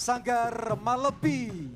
Sanggar Malepi.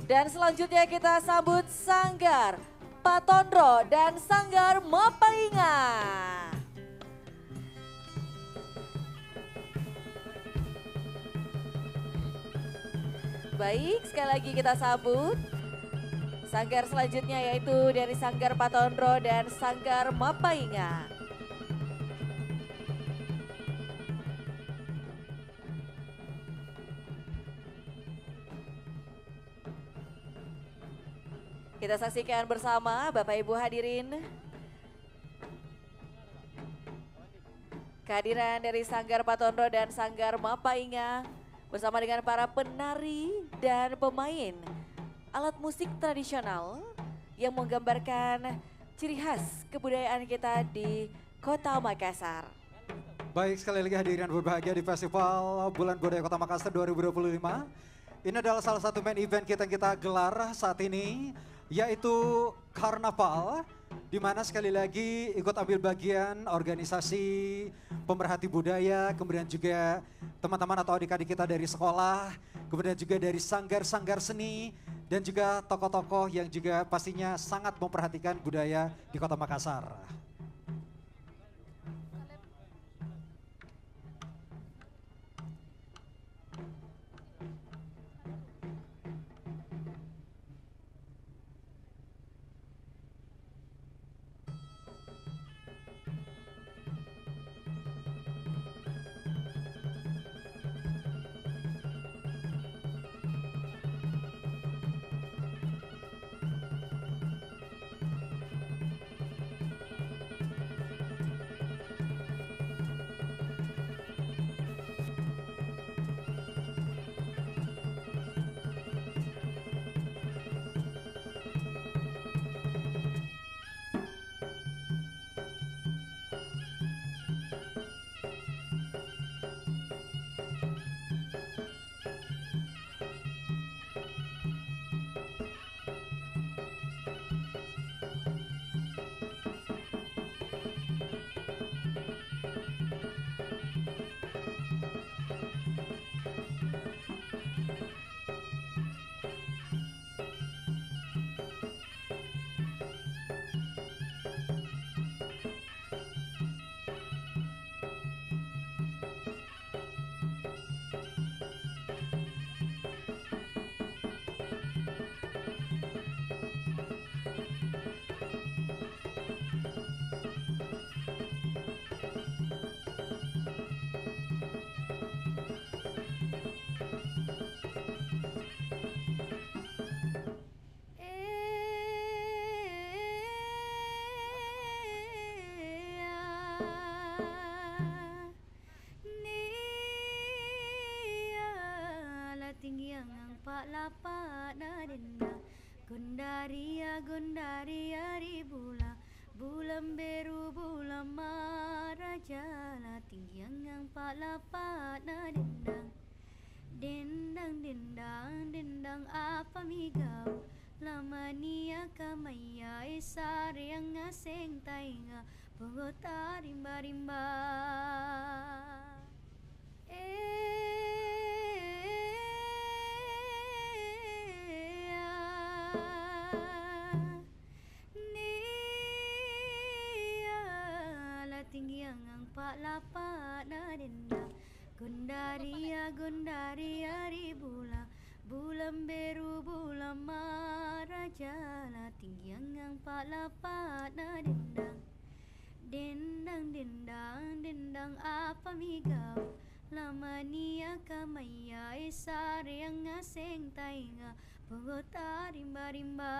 Dan selanjutnya kita sambut Sanggar Patondro dan Sanggar Mapainga. Baik, sekali lagi kita sambut Sanggar selanjutnya yaitu dari Sanggar Patondro dan Sanggar Mapainga. Kita saksikan bersama Bapak Ibu hadirin. Kehadiran dari Sanggar Patondro dan Sanggar Mapainga bersama dengan para penari dan pemain alat musik tradisional yang menggambarkan ciri khas kebudayaan kita di Kota Makassar. Baik, sekali lagi hadirin berbahagia di Festival Bulan Budaya Kota Makassar 2025. Ini adalah salah satu main event kita yang kita gelar saat ini, yaitu Karnaval, di mana sekali lagi ikut ambil bagian organisasi pemerhati budaya, kemudian juga teman-teman atau adik-adik kita dari sekolah, kemudian juga dari sanggar-sanggar seni, dan juga tokoh-tokoh yang juga pastinya sangat memperhatikan budaya di Kota Makassar. Lapat nadenda Gondaria Gondaria ribula Bulan beru bulan marajala Tinggiang yang pak lapat nadendang Dendang dendang dendang apa migau Lama nia kamaya isar yang ngaseng tainga Bogota rimba rimba Pak lapat nadenda Gondaria Gondaria ribula Bulan beru bulan marajala Tinggiang yang pak lapat nadendang Dendang dendang dendang apa migau Lama nia kamaya isar yang ngaseng tainga Bogota rimba rimba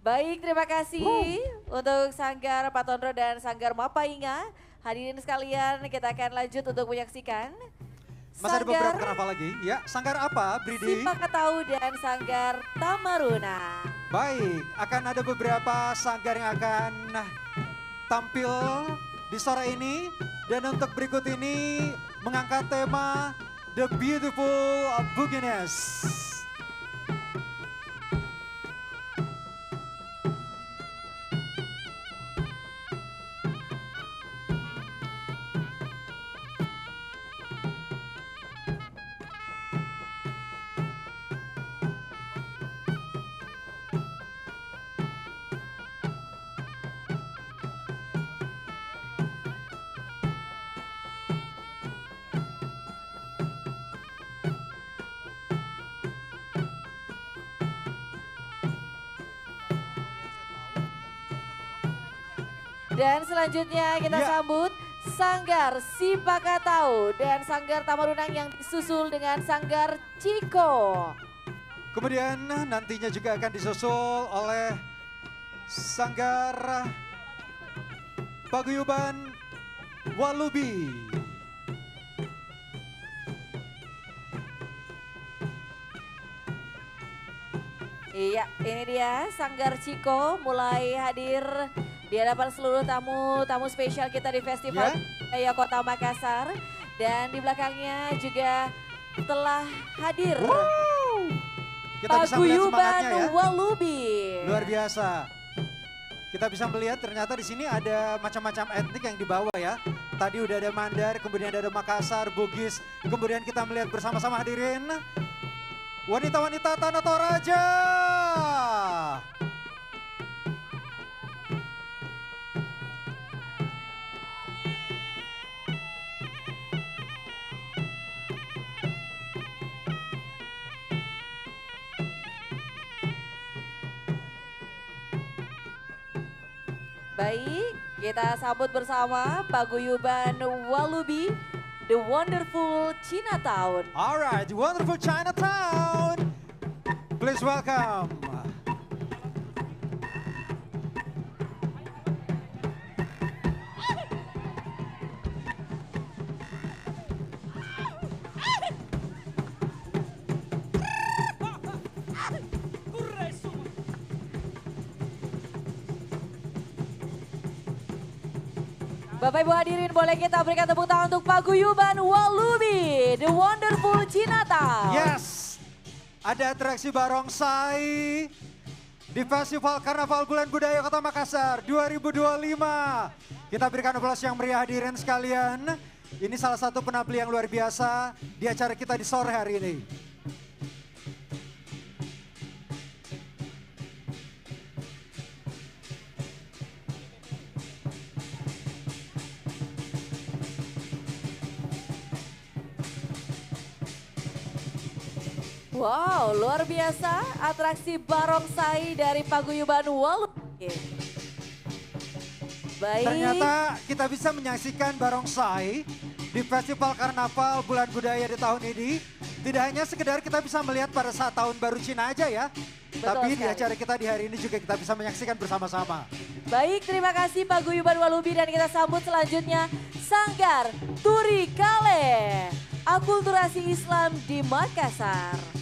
Baik, terima kasih untuk Sanggar Patondro dan Sanggar Mapainga. Hadirin sekalian, kita akan lanjut untuk menyaksikan Masih ada beberapa karnaval lagi. Ya, sanggar apa, Bridi? Sipakatau dan Sanggar Tamaruna. Baik, akan ada beberapa sanggar yang akan tampil di sore ini. Dan untuk berikut ini mengangkat tema The Beautiful Buginess. Dan selanjutnya kita Ya. sambut Sanggar Sipakatau dan Sanggar Tamarunang yang disusul dengan Sanggar Ciko. Kemudian nantinya juga akan disusul oleh Sanggar Paguyuban Walubi. Iya, ini dia Sanggar Ciko mulai hadir di hadapan seluruh tamu spesial kita di Festival Budaya Kota Makassar. Dan di belakangnya juga telah hadir Kita bisa melihat Paguyuban semangatnya ya. Walubi. Luar biasa. Kita bisa melihat ternyata di sini ada macam-macam etnik yang dibawa ya. Tadi udah ada Mandar, kemudian ada Makassar, Bugis. Kemudian kita melihat bersama-sama hadirin wanita-wanita Tanah Toraja. Baik, kita sambut bersama Paguyuban Walubi, The Wonderful Chinatown. Alright, wonderful Chinatown. Please welcome. Bapak Ibu hadirin, boleh kita berikan tepuk tangan untuk Paguyuban Walubi, The Wonderful Chinatown. Yes, ada atraksi barongsai di Festival Karnaval Bulan Budaya Kota Makassar 2025. Kita berikan aplaus yang meriah hadirin sekalian. Ini salah satu penampil yang luar biasa di acara kita di sore hari ini. Wow, luar biasa atraksi barongsai dari Paguyuban Walubi. Baik. Ternyata kita bisa menyaksikan barongsai di Festival Karnaval Bulan Budaya di tahun ini. Tidak hanya sekedar kita bisa melihat pada saat tahun baru Cina aja ya. Betul Tapi di sekali. acara kita di hari ini juga kita bisa menyaksikan bersama-sama. Baik, terima kasih Paguyuban Walubi dan kita sambut selanjutnya Sanggar Turi Kale, Akulturasi Islam di Makassar.